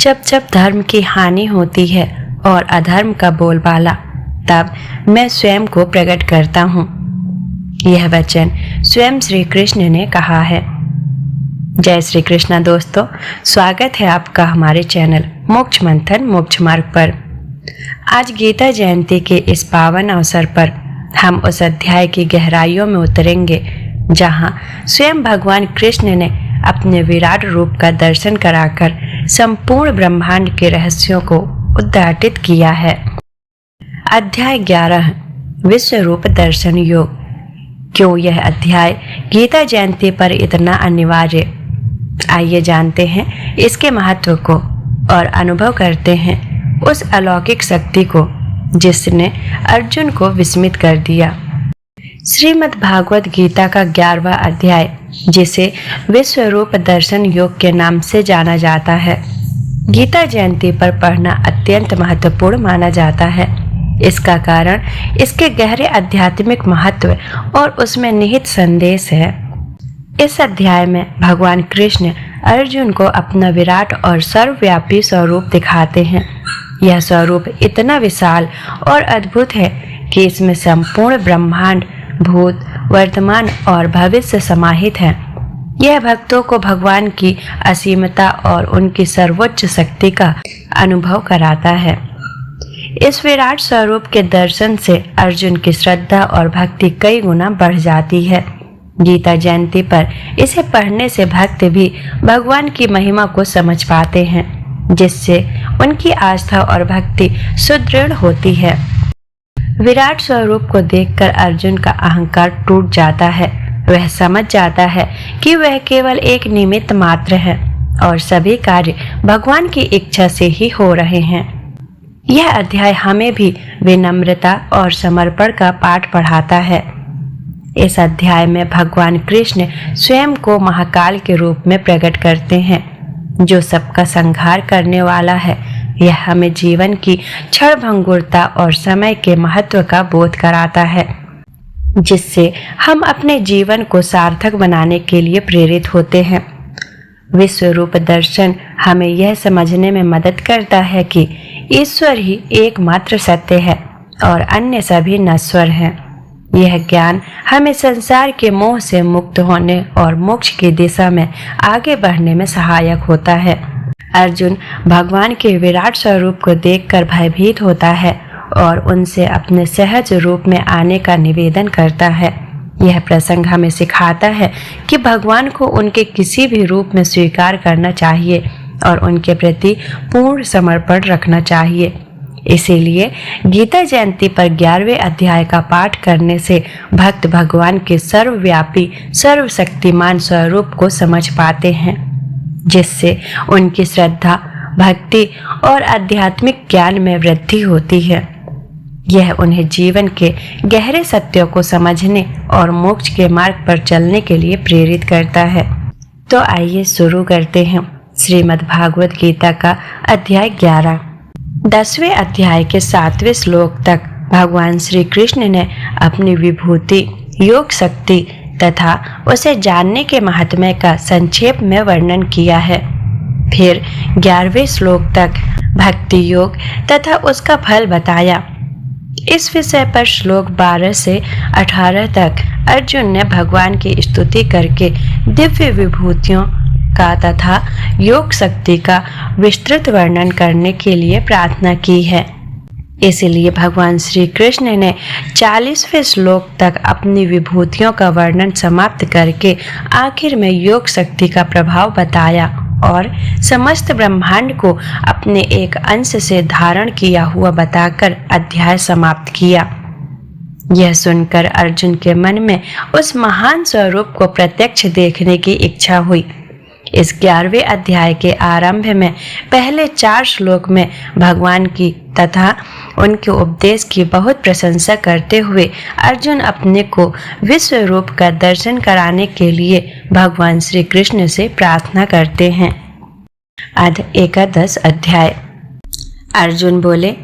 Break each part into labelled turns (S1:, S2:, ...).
S1: जब जब धर्म की हानि होती है और अधर्म का बोलबाला, तब मैं स्वयं को प्रकट करता हूँ। यह वचन स्वयं श्री कृष्ण ने कहा है। जय श्री कृष्ण दोस्तों, स्वागत है आपका हमारे चैनल मोक्ष मंथन मोक्ष मार्ग पर। आज गीता जयंती के इस पावन अवसर पर हम उस अध्याय की गहराइयों में उतरेंगे जहाँ स्वयं भगवान कृष्ण ने अपने विराट रूप का दर्शन कराकर संपूर्ण ब्रह्मांड के रहस्यों को उद्घाटित किया है। अध्याय 11 विश्व रूप दर्शन योग। क्यों यह अध्याय गीता जयंती पर इतना अनिवार्य? आइए जानते हैं इसके महत्व को और अनुभव करते हैं उस अलौकिक शक्ति को जिसने अर्जुन को विस्मित कर दिया। श्रीमद् भागवत गीता का 11वां अध्याय, जिसे विश्व रूप दर्शन योग के नाम से जाना जाता है, गीता जयंती पर पढ़ना अत्यंत महत्वपूर्ण माना जाता है। इसका कारण इसके गहरे आध्यात्मिक महत्व और उसमें निहित संदेश है। इस अध्याय में भगवान कृष्ण अर्जुन को अपना विराट और सर्वव्यापी स्वरूप दिखाते हैं। यह स्वरूप इतना विशाल और अद्भुत है कि इसमें संपूर्ण ब्रह्मांड, भूत, वर्तमान और भविष्य समाहित है। यह भक्तों को भगवान की असीमता और उनकी सर्वोच्च शक्ति का अनुभव कराता है। इस विराट स्वरूप के दर्शन से अर्जुन की श्रद्धा और भक्ति कई गुना बढ़ जाती है। गीता जयंती पर इसे पढ़ने से भक्त भी भगवान की महिमा को समझ पाते हैं, जिससे उनकी आस्था और भक्ति सुदृढ़ होती है। विराट स्वरूप को देखकर अर्जुन का अहंकार टूट जाता है। वह समझ जाता है कि वह केवल एक निमित्त मात्र है और सभी कार्य भगवान की इच्छा से ही हो रहे हैं। यह अध्याय हमें भी विनम्रता और समर्पण का पाठ पढ़ाता है। इस अध्याय में भगवान कृष्ण स्वयं को महाकाल के रूप में प्रकट करते हैं, जो सबका संहार करने वाला है। यह हमें जीवन की क्षणभंगुरता और समय के महत्व का बोध कराता है, जिससे हम अपने जीवन को सार्थक बनाने के लिए प्रेरित होते हैं। विश्व रूप दर्शन हमें यह समझने में मदद करता है कि ईश्वर ही एकमात्र सत्य है और अन्य सभी नश्वर हैं। यह ज्ञान हमें संसार के मोह से मुक्त होने और मोक्ष की दिशा में आगे बढ़ने में सहायक होता है। अर्जुन भगवान के विराट स्वरूप को देखकर भयभीत होता है और उनसे अपने सहज रूप में आने का निवेदन करता है। यह प्रसंग हमें सिखाता है कि भगवान को उनके किसी भी रूप में स्वीकार करना चाहिए और उनके प्रति पूर्ण समर्पण रखना चाहिए। इसीलिए गीता जयंती पर 11वें अध्याय का पाठ करने से भक्त भगवान के सर्वव्यापी सर्वशक्तिमान स्वरूप को समझ पाते हैं, जिससे उनकी श्रद्धा, भक्ति और आध्यात्मिक ज्ञान में वृद्धि होती है। यह उन्हें जीवन के गहरे सत्यों को समझने और मोक्ष के मार्ग पर चलने के लिए प्रेरित करता है। तो आइए शुरू करते हैं श्रीमद् भागवत गीता का अध्याय 11। 10वें अध्याय के 7वें श्लोक तक भगवान श्री कृष्ण ने अपनी विभूति, योग शक्ति तथा उसे जानने के महात्म्य का संक्षेप में वर्णन किया है। फिर 11वें श्लोक तक भक्ति योग तथा उसका फल बताया। इस विषय पर श्लोक 12 से 18 तक अर्जुन ने भगवान की स्तुति करके दिव्य विभूतियों का तथा योग शक्ति का विस्तृत वर्णन करने के लिए प्रार्थना की है। इसलिए भगवान श्री कृष्ण ने 40वें श्लोक तक अपनी विभूतियों का वर्णन समाप्त करके आखिर में योग शक्ति का प्रभाव बताया और समस्त ब्रह्मांड को अपने एक अंश से धारण किया हुआ बताकर अध्याय समाप्त किया। यह सुनकर अर्जुन के मन में उस महान स्वरूप को प्रत्यक्ष देखने की इच्छा हुई। इस 11वें अध्याय के आरंभ में पहले 4 श्लोक में भगवान की तथा उनके उपदेश की बहुत प्रशंसा करते हुए अर्जुन अपने को विश्व रूप का दर्शन कराने के लिए भगवान श्री कृष्ण से प्रार्थना करते हैं। अध एकादश अध्याय। अर्जुन बोले,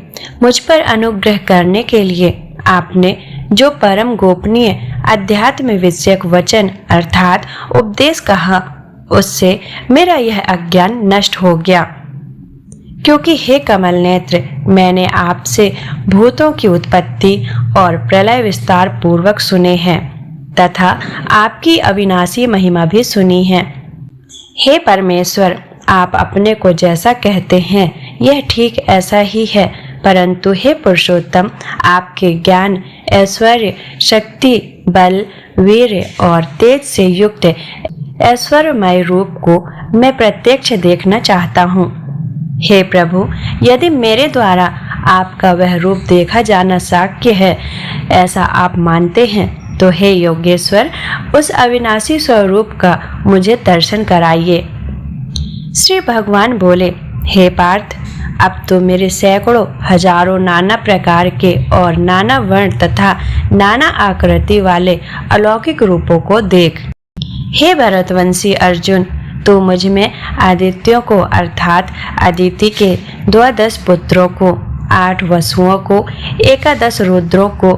S1: मुझ पर अनुग्रह करने के लिए आपने जो परम गोपनीय अध्यात्म विषयक वचन अर्थात उपदेश कहा, उससे मेरा यह अज्ञान नष्ट हो गया। क्योंकि हे कमल नेत्र, मैंने आपसे भूतों की उत्पत्ति और प्रलय विस्तार पूर्वक सुने हैं तथा आपकी अविनाशी महिमा भी सुनी है। हे परमेश्वर, आप अपने को जैसा कहते हैं यह ठीक ऐसा ही है, परंतु हे पुरुषोत्तम, आपके ज्ञान, ऐश्वर्य, शक्ति, बल, वीर्य और तेज से युक्त ऐश्वर्यमय रूप को मैं प्रत्यक्ष देखना चाहता हूँ। हे प्रभु, यदि मेरे द्वारा आपका वह रूप देखा जाना शक्य है, ऐसा आप मानते हैं, तो हे योगेश्वर, उस अविनाशी स्वरूप का मुझे दर्शन कराइए। श्री भगवान बोले, हे पार्थ, अब तो मेरे सैकड़ों हजारों नाना प्रकार के और नाना वर्ण तथा नाना आकृति वाले अलौकिक रूपों को देख। हे भरतवंशी अर्जुन, तू मुझ में आदित्यों को अर्थात अदिति के 12 पुत्रों को, 8 वसुओं को, 11 रुद्रों को,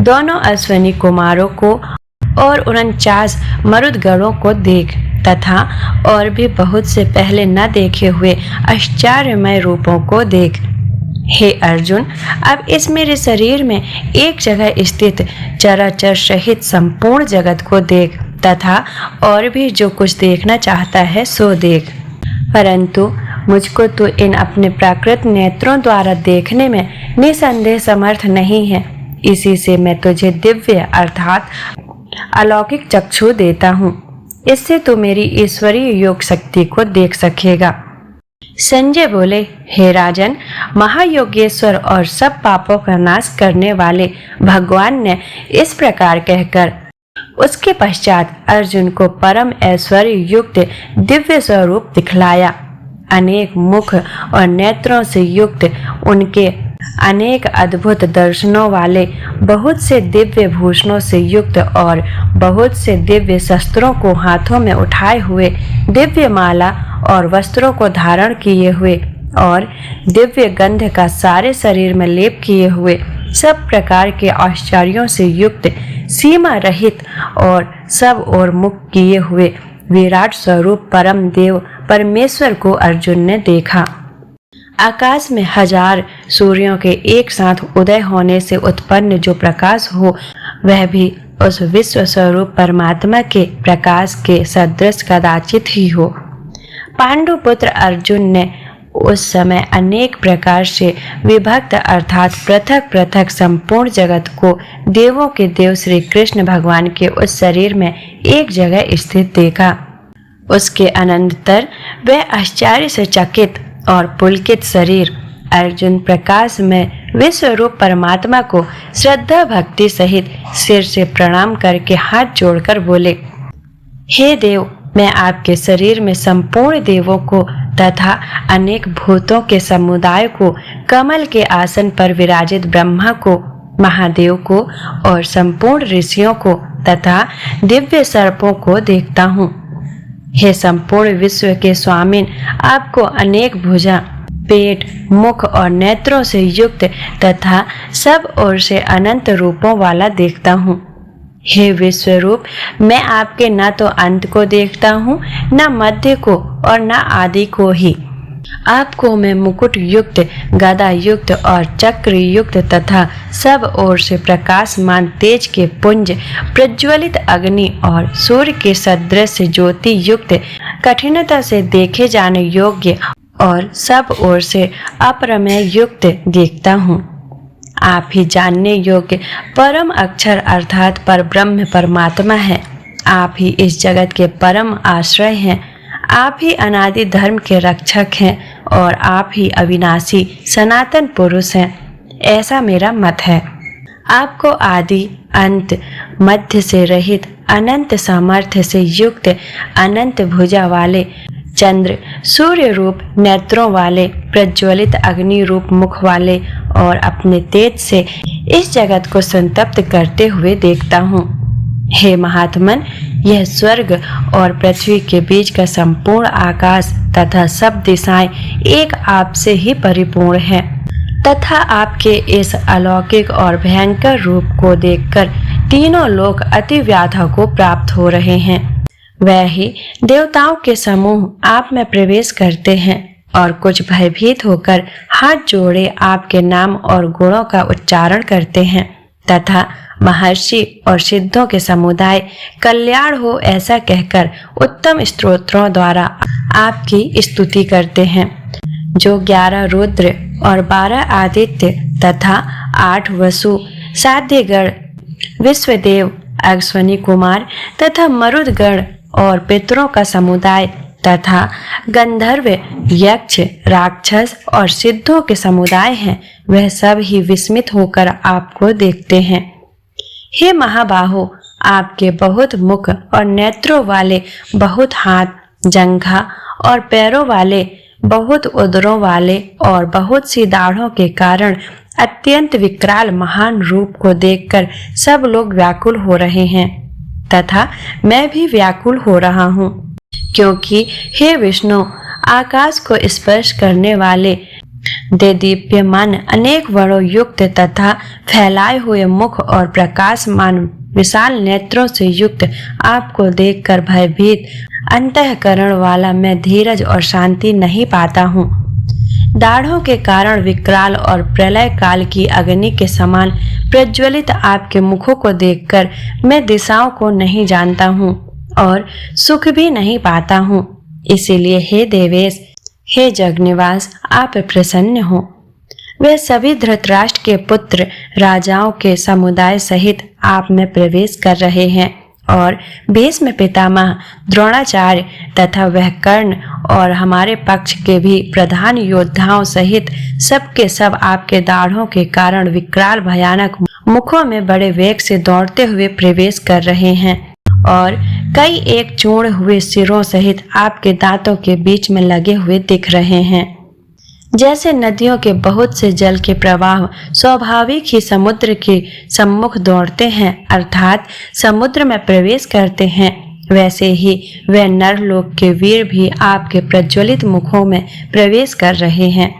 S1: दोनों अश्विनी कुमारों को और 49 मरुदगणों को देख तथा और भी बहुत से पहले न देखे हुए आश्चर्यमय रूपों को देख। हे अर्जुन, अब इस मेरे शरीर में एक जगह स्थित चराचर सहित संपूर्ण जगत को देख तथा और भी जो कुछ देखना चाहता है सो देख, परंतु मुझको तो इन अपने प्राकृत नेत्रों द्वारा देखने में निसंदेह समर्थ नहीं है। इसी से मैं तुझे दिव्य अर्थात अलौकिक चक्षु देता हूँ, इससे तू मेरी ईश्वरीय योग शक्ति को देख सकेगा। संजय बोले, हे राजन, महायोगेश्वर और सब पापों का नाश करने वाले भगवान ने इस प्रकार कहकर उसके पश्चात अर्जुन को परम ऐश्वर्य युक्त दिव्य स्वरूप दिखलाया। अनेक मुख और नेत्रों से युक्त, उनके अनेक अद्भुत दर्शनों वाले, बहुत से दिव्य भूषणों से युक्त और बहुत से दिव्य शस्त्रों को हाथों में उठाए हुए, दिव्य माला और वस्त्रों को धारण किए हुए और दिव्य गंध का सारे शरीर में लेप किए हुए, सब प्रकार के आश्चर्यों से युक्त, सीमा रहित और सब ओर मुख किए हुए विराट स्वरूप परम देव परमेश्वर को अर्जुन ने देखा। आकाश में 1000 सूर्यों के एक साथ उदय होने से उत्पन्न जो प्रकाश हो, वह भी उस विश्व स्वरूप परमात्मा के प्रकाश के सदृश कदाचित ही हो। पांडु पुत्र अर्जुन ने उस समय अनेक प्रकार से विभक्त अर्थात पृथक पृथक संपूर्ण जगत को देवों के देव श्री कृष्ण भगवान के उस शरीर में एक जगह स्थित देखा। उसके अनंतर वह आश्चर्य से चकित और पुलकित शरीर अर्जुन प्रकाश में विश्वरूप परमात्मा को श्रद्धा भक्ति सहित सिर से प्रणाम करके हाथ जोड़कर बोले, हे देव, मैं आपके शरीर में संपूर्ण देवों को तथा अनेक भूतों के समुदाय को, कमल के आसन पर विराजित ब्रह्मा को, महादेव को और संपूर्ण ऋषियों को तथा दिव्य सर्पों को देखता हूँ। हे संपूर्ण विश्व के स्वामिन, आपको अनेक भुजा, पेट, मुख और नेत्रों से युक्त तथा सब ओर से अनंत रूपों वाला देखता हूँ। हे विश्वरूप, मैं आपके न तो अंत को देखता हूँ, न मध्य को और न आदि को ही। आपको मैं मुकुट युक्त, गदा युक्त और चक्र युक्त तथा सब ओर से प्रकाशमान तेज के पुंज, प्रज्वलित अग्नि और सूर्य के सदृश ज्योति युक्त, कठिनता से देखे जाने योग्य और सब ओर से अप्रमेय युक्त देखता हूँ। आप ही जानने योग्य परम अक्षर अर्थात पर ब्रह्म परमात्मा है। आप ही इस जगत के परम आश्रय हैं। आप ही अनादि धर्म के रक्षक हैं और आप ही अविनाशी सनातन पुरुष हैं, ऐसा मेरा मत है। आपको आदि अंत मध्य से रहित, अनंत सामर्थ्य से युक्त, अनंत भुजा वाले, चंद्र सूर्य रूप नेत्रों वाले, प्रज्वलित अग्नि रूप मुख वाले और अपने तेज से इस जगत को संतप्त करते हुए देखता हूँ। हे महात्मन, यह स्वर्ग और पृथ्वी के बीच का संपूर्ण आकाश तथा सब दिशाएं एक आप से ही परिपूर्ण है तथा आपके इस अलौकिक और भयंकर रूप को देखकर तीनों लोक अति व्याधा को प्राप्त हो रहे हैं। वह ही देवताओं के समूह आप में प्रवेश करते हैं और कुछ भयभीत होकर हाथ जोड़े आपके नाम और गुणों का उच्चारण करते हैं तथा महर्षि और सिद्धों के समुदाय कल्याण हो ऐसा कहकर उत्तम स्तोत्रों द्वारा आपकी स्तुति करते हैं। जो 11 रुद्र और 12 आदित्य तथा 8 वसु, साध्यगण, विश्वदेव, अश्वनी कुमार तथा मरुदगण और पितरों का समुदाय तथा गंधर्व, यक्ष, राक्षस और सिद्धों के समुदाय हैं, वह सब ही विस्मित होकर आपको देखते हैं। हे महाबाहो, आपके बहुत मुख और नेत्रों वाले, बहुत हाथ, जंघा और पैरों वाले, बहुत उदरों वाले और बहुत सी दाढ़ों के कारण अत्यंत विकराल महान रूप को देखकर सब लोग व्याकुल हो रहे हैं तथा मैं भी व्याकुल हो रहा हूँ, क्योंकि हे विष्णु, आकाश को स्पर्श करने वाले देदीप्यमान अनेक वर्णों युक्त तथा फैलाए हुए मुख और प्रकाशमान विशाल नेत्रों से युक्त आपको देखकर भयभीत अंतःकरण वाला मैं धीरज और शांति नहीं पाता हूँ। दाढ़ों के कारण विकराल और प्रलय काल की अग्नि के समान प्रज्वलित आपके मुखों को देखकर मैं दिशाओं को नहीं जानता हूँ और सुख भी नहीं पाता हूँ। इसीलिए हे देवेश, हे जगनिवास, आप प्रसन्न हो। वे सभी धृतराष्ट्र के पुत्र राजाओं के समुदाय सहित आप में प्रवेश कर रहे हैं और भीष्म पितामह, द्रोणाचार्य तथा वह कर्ण और हमारे पक्ष के भी प्रधान योद्धाओं सहित सबके सब आपके दाढ़ों के कारण विकराल भयानक मुखों में बड़े वेग से दौड़ते हुए प्रवेश कर रहे हैं और कई एक चूर्ण हुए सिरों सहित आपके दांतों के बीच में लगे हुए दिख रहे हैं। जैसे नदियों के बहुत से जल के प्रवाह स्वाभाविक ही समुद्र के सम्मुख दौड़ते हैं, अर्थात समुद्र में प्रवेश करते हैं, वैसे ही वे नरलोक के वीर भी आपके प्रज्वलित मुखों में प्रवेश कर रहे हैं।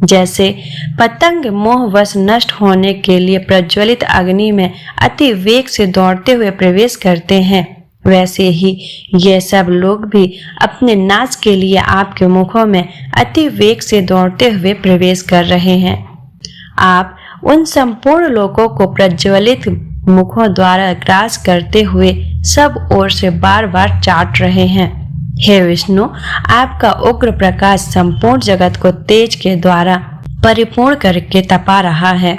S1: जैसे पतंग मोहवश नष्ट होने के लिए प्रज्वलित अग्नि में अति वेग से दौड़ते हुए प्रवेश करते हैं, वैसे ही ये सब लोग भी अपने नाश के लिए आपके मुखों में अति वेग से दौड़ते हुए प्रवेश कर रहे हैं। आप उन संपूर्ण लोगों को प्रज्वलित मुखों द्वारा ग्रास करते हुए सब ओर से बार बार चाट रहे हैं। हे विष्णु, आपका उग्र प्रकाश संपूर्ण जगत को तेज के द्वारा परिपूर्ण करके तपा रहा है।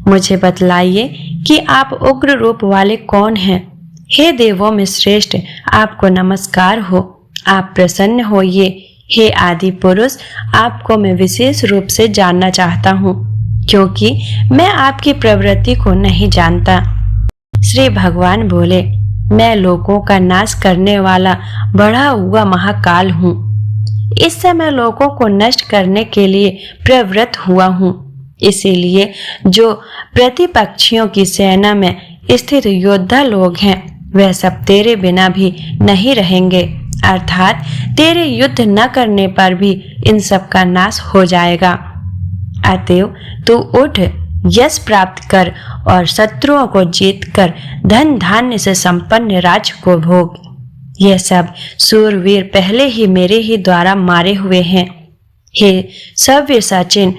S1: मुझे बतलाइए कि आप उग्र रूप वाले कौन हैं? हे देवों में श्रेष्ठ, आपको नमस्कार हो। आप प्रसन्न होइए। हे आदि पुरुष, आपको मैं विशेष रूप से जानना चाहता हूँ, क्योंकि मैं आपकी प्रवृत्ति को नहीं जानता। श्री भगवान बोले, मैं लोगों का नाश करने वाला बढ़ा हुआ महाकाल हूँ। इस समय लोगों को नष्ट करने के लिए प्रवृत्त हुआ हूँ। इसीलिए जो प्रतिपक्षियों की सेना में स्थित योद्धा लोग हैं, वह सब तेरे बिना भी नहीं रहेंगे, अर्थात तेरे युद्ध न करने पर भी इन सब का नाश हो जाएगा। अतएव तू उठ, यश प्राप्त कर और शत्रुओं को जीतकर धन धान्य से संपन्न राज्य को भोग। यह सब सूरवीर पहले ही मेरे ही द्वारा मारे हुए हैं। हे सव्य सचिन,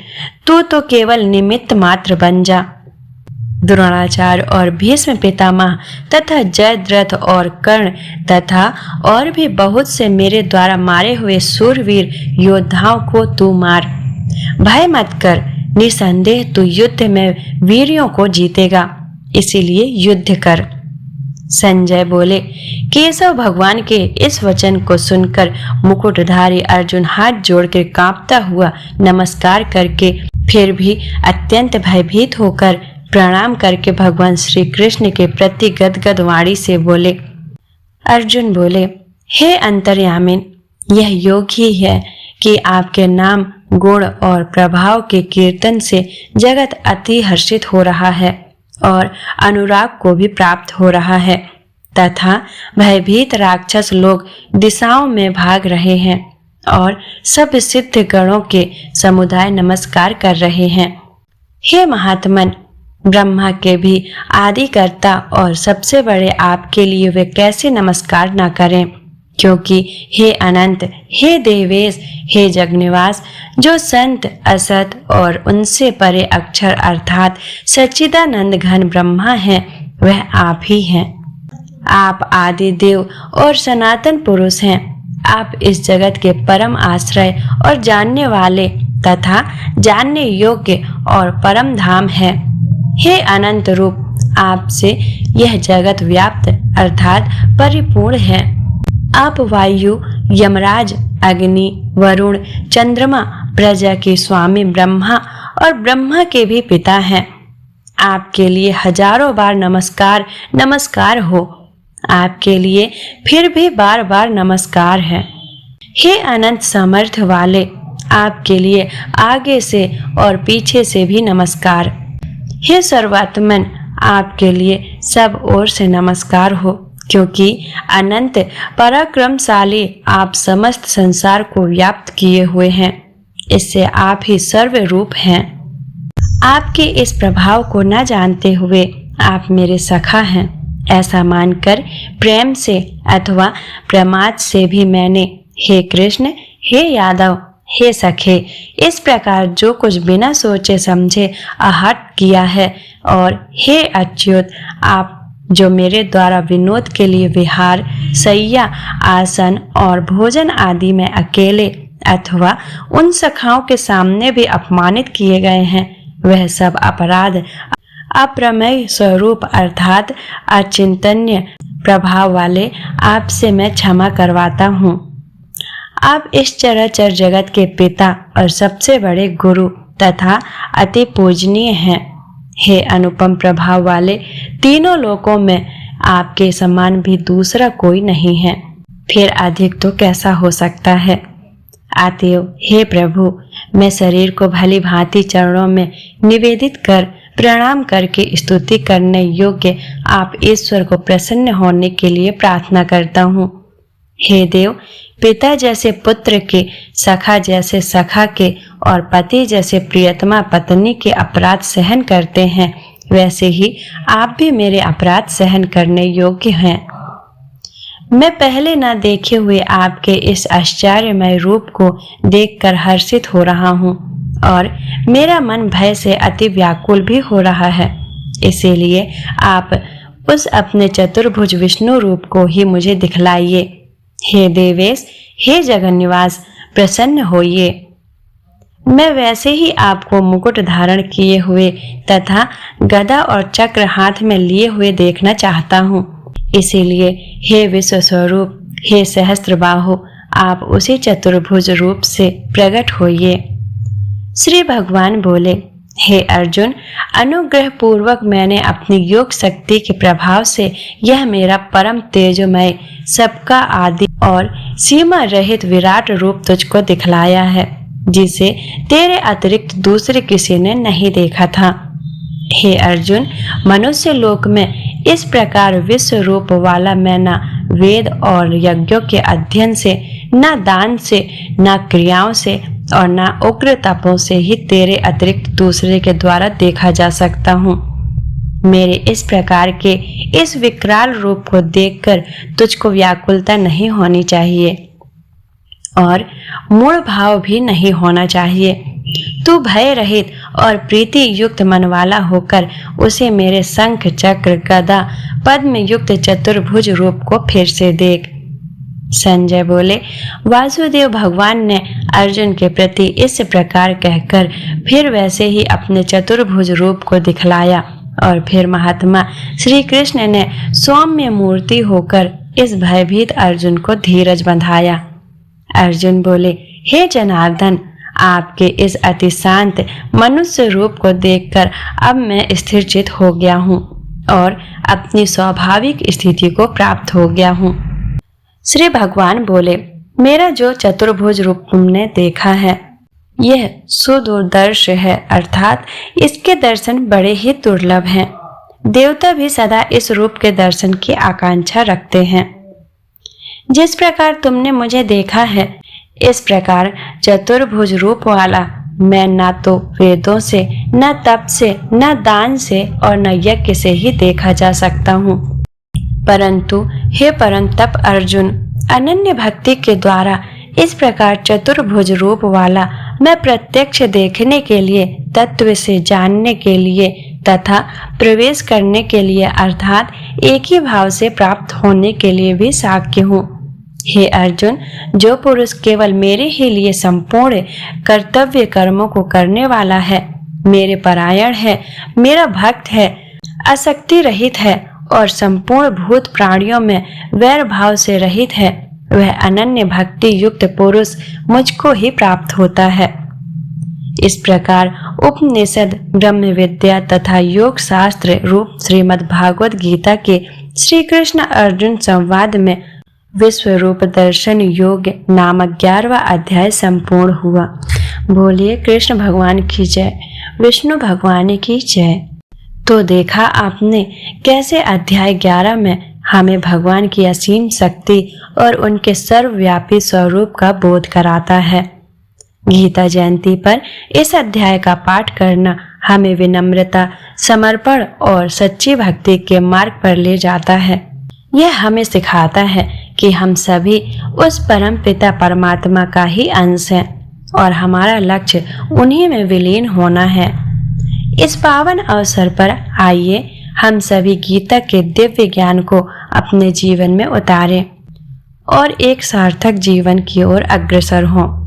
S1: तू तो केवल निमित्त मात्र बन जा। द्रोणाचार्य और भीष्म पितामह तथा जयद्रथ और कर्ण तथा और भी बहुत से मेरे द्वारा मारे हुए सूरवीर योद्धाओं को तू मार। भय मत कर, निसंदेह तू युद्ध में वीरों को जीतेगा, इसीलिए युद्ध कर। संजय बोले, केशव भगवान के इस वचन को सुनकर मुकुटधारी अर्जुन हाथ जोड़कर कांपता हुआ नमस्कार करके फिर भी अत्यंत भयभीत होकर प्रणाम करके भगवान श्री कृष्ण के प्रति गदगद वाणी से बोले। अर्जुन बोले, हे अंतर्यामिन, यह योग ही है कि आपके नाम, गुण और प्रभाव के कीर्तन से जगत अति हर्षित हो रहा है और अनुराग को भी प्राप्त हो रहा है तथा भयभीत राक्षस लोग दिशाओं में भाग रहे हैं और सब सिद्ध गणों के समुदाय नमस्कार कर रहे हैं। हे महात्मन, ब्रह्मा के भी आदिकर्ता और सबसे बड़े आपके लिए वे कैसे नमस्कार न करें, क्योंकि हे अनंत, हे देवेश, हे जगनिवास, जो संत, असत और उनसे परे अक्षर अर्थात सच्चिदानंद घन ब्रह्मा है, वह आप ही हैं। आप आदि देव और सनातन पुरुष हैं। आप इस जगत के परम आश्रय और जानने वाले तथा जानने योग्य और परम धाम है। हे अनंत रूप, आपसे यह जगत व्याप्त अर्थात परिपूर्ण है। आप वायु, यमराज, अग्नि, वरुण, चंद्रमा, प्रजा के स्वामी ब्रह्मा और ब्रह्मा के भी पिता हैं। आपके लिए हजारों बार नमस्कार नमस्कार हो। आपके लिए फिर भी बार बार नमस्कार है। हे अनंत समर्थ वाले, आपके लिए आगे से और पीछे से भी नमस्कार। हे सर्वात्मन, आपके लिए सब ओर से नमस्कार हो, क्योंकि अनंत पराक्रमशाली आप समस्त संसार को व्याप्त किए हुए हैं। इससे आप ही सर्व रूप हैं। आपके इस प्रभाव को न जानते हुए आप मेरे सखा हैं, ऐसा मानकर प्रेम से अथवा प्रमाद से भी मैंने हे कृष्ण, हे यादव, हे सखे, इस प्रकार जो कुछ बिना सोचे समझे आहट किया है। और हे अच्युत, आप जो मेरे द्वारा विनोद के लिए विहार, शैया, आसन और भोजन आदि में अकेले अथवा उन सखाओं के सामने भी अपमानित किए गए हैं, वह सब अपराध अप्रमेय स्वरूप अर्थात अचिंतन्य प्रभाव वाले आपसे मैं क्षमा करवाता हूँ। आप इस चराचर जगत के पिता और सबसे बड़े गुरु तथा अति पूजनीय हैं। हे अनुपम प्रभाव वाले, तीनों लोकों में आपके समान भी दूसरा कोई नहीं है, फिर अधिक तो कैसा हो सकता है। अतएव हे प्रभु, मैं शरीर को भली भांति चरणों में निवेदित कर प्रणाम करके स्तुति करने योग्य आप ईश्वर को प्रसन्न होने के लिए प्रार्थना करता हूँ। हे देव, पिता जैसे पुत्र के, सखा जैसे सखा के और पति जैसे प्रियतमा पत्नी के अपराध सहन करते हैं, वैसे ही आप भी मेरे अपराध सहन करने योग्य हैं। मैं पहले न देखे हुए आपके इस आश्चर्यमय रूप को देखकर हर्षित हो रहा हूँ और मेरा मन भय से अति व्याकुल भी हो रहा है। इसीलिए आप उस अपने चतुर्भुज विष्णु रूप को ही मुझे दिखलाइए। हे देवेश, हे जगन्निवास, प्रसन्न होइए। मैं वैसे ही आपको मुकुट धारण किए हुए तथा गदा और चक्र हाथ में लिए हुए देखना चाहता हूँ। इसीलिए हे विश्व स्वरूप, हे सहस्त्र बाहु, आप उसी चतुर्भुज रूप से प्रकट होइए। श्री भगवान बोले, हे अर्जुन, अनुग्रह पूर्वक मैंने अपनी योग शक्ति के प्रभाव से यह मेरा परम तेजोमय, सबका आदि और सीमा रहित विराट रूप तुझको दिखलाया है, जिसे तेरे अतिरिक्त दूसरे किसी ने नहीं देखा था। हे अर्जुन, मनुष्य लोक में इस प्रकार विश्व रूप वाला मैं न वेद और यज्ञों के अध्ययन से, न दान से, न क्रियाओं से और न उग्र तपों से ही तेरे अतिरिक्त दूसरे के द्वारा देखा जा सकता हूँ। मेरे इस प्रकार के इस विकराल रूप को देखकर तुझको व्याकुलता नहीं होनी चाहिए और मूढ़ भाव भी नहीं होना चाहिए। तू भय रहित और प्रीति युक्त मन वाला होकर उसे मेरे शंख, चक्र, गदा, पद्म युक्त चतुर्भुज रूप को फिर से देख। संजय बोले, वासुदेव भगवान ने अर्जुन के प्रति इस प्रकार कहकर फिर वैसे ही अपने चतुर्भुज रूप को दिखलाया और फिर महात्मा श्री कृष्ण ने सौम्य मूर्ति होकर इस भयभीत अर्जुन को धीरज बंधाया। अर्जुन बोले, हे जनार्दन, आपके इस अति शांत मनुष्य रूप को देखकर अब मैं स्थिर चित हो गया हूँ और अपनी स्वाभाविक स्थिति को प्राप्त हो गया हूँ। श्री भगवान बोले, मेरा जो चतुर्भुज रूप तुमने देखा है, यह सुदुर्दर्श है, अर्थात इसके दर्शन बड़े ही दुर्लभ हैं। देवता भी सदा इस रूप के दर्शन की आकांक्षा रखते हैं। जिस प्रकार तुमने मुझे देखा है, इस प्रकार चतुर्भुज रूप वाला मैं न तो वेदों से, न तप से, न दान से और न यज्ञ से ही देखा जा सकता हूँ। परंतु हे परंतप अर्जुन, अनन्य भक्ति के द्वारा इस प्रकार चतुर्भुज रूप वाला मैं प्रत्यक्ष देखने के लिए, तत्व से जानने के लिए तथा प्रवेश करने के लिए अर्थात एक ही भाव से प्राप्त होने के लिए भी साक्ष्य हूँ। हे अर्जुन, जो पुरुष केवल मेरे ही लिए संपूर्ण कर्तव्य कर्मों को करने वाला है, मेरे परायण है, मेरा भक्त है, आसक्ति रहित है और संपूर्ण भूत प्राणियों में वैर भाव से रहित है, वह अनन्य भक्ति युक्त पुरुष मुझको ही प्राप्त होता है। इस प्रकार उपनिषद, ब्रह्म विद्या तथा योग शास्त्र रूप श्रीमद् भागवत गीता के श्री कृष्ण अर्जुन संवाद में विश्व रूप दर्शन योग नामक 11वां अध्याय संपूर्ण हुआ। बोलिए कृष्ण भगवान की जय, विष्णु भगवान की जय। तो देखा आपने कैसे अध्याय 11 में हमें भगवान की असीम शक्ति और उनके सर्वव्यापी स्वरूप का बोध कराता है। गीता जयंती पर इस अध्याय का पाठ करना हमें विनम्रता, समर्पण और सच्ची भक्ति के मार्ग पर ले जाता है। यह हमें सिखाता है कि हम सभी उस परम पिता परमात्मा का ही अंश हैं और हमारा लक्ष्य उन्हीं में विलीन होना है। इस पावन अवसर पर आइए हम सभी गीता के दिव्य ज्ञान को अपने जीवन में उतारें और एक सार्थक जीवन की ओर अग्रसर हों।